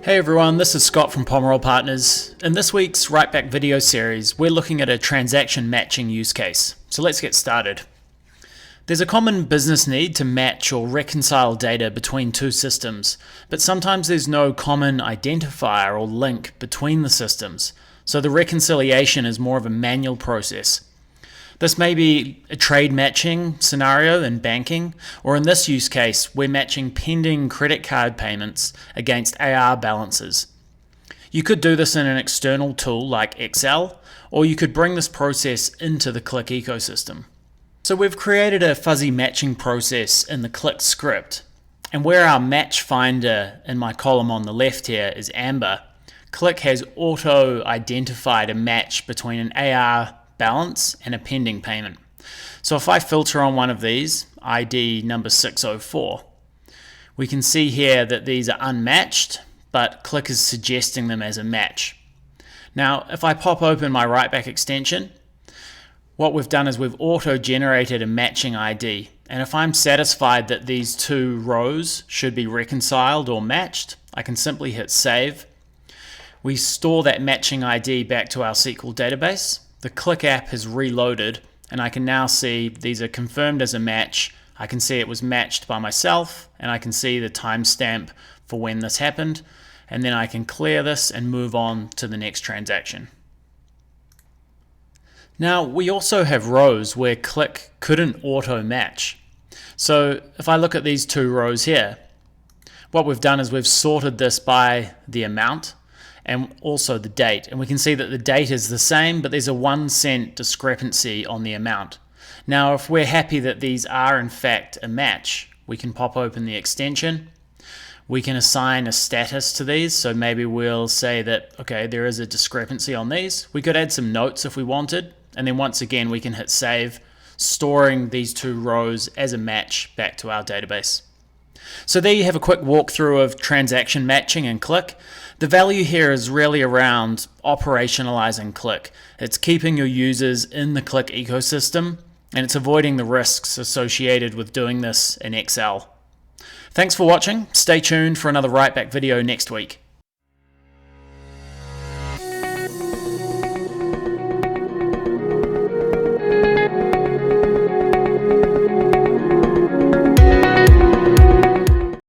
Hey everyone, this is Scott from Pomerol Partners. In this week's Writeback video series, we're looking at a transaction matching use case. So let's get started. There's a common business need to match or reconcile data between two systems, but sometimes there's no common identifier or link between the systems, so the reconciliation is more of a manual process. This may be a trade matching scenario in banking, or in this use case, we're matching pending credit card payments against AR balances. You could do this in an external tool like Excel, or you could bring this process into the Qlik ecosystem. So we've created a fuzzy matching process in the Qlik script, and where our match finder in my column on the left here is amber, Qlik has auto-identified a match between an AR balance and a pending payment. So if I filter on one of these, ID number 604, we can see here that these are unmatched, but Qlik is suggesting them as a match. Now, if I pop open my Writeback extension, what we've done is we've auto-generated a matching ID. And if I'm satisfied that these two rows should be reconciled or matched, I can simply hit save. We store that matching ID back to our SQL database. The Qlik app has reloaded, and I can now see these are confirmed as a match. I can see it was matched by myself, and I can see the timestamp for when this happened, and then I can clear this and move on to the next transaction. Now, we also have rows where Qlik couldn't auto-match. So if I look at these two rows here, what we've done is we've sorted this by the amount and also the date, and we can see that the date is the same, but there's a 1 cent discrepancy on the amount. Now, if we're happy that these are in fact a match, we can pop open the extension. We can assign a status to these, so maybe we'll say that, okay, there is a discrepancy on these. We could add some notes if we wanted, and then once again we can hit save, storing these two rows as a match back to our database. So there you have a quick walkthrough of transaction matching in Qlik. The value here is really around operationalizing Qlik. It's keeping your users in the Qlik ecosystem, and it's avoiding the risks associated with doing this in Excel. Thanks for watching. Stay tuned for another Writeback video next week.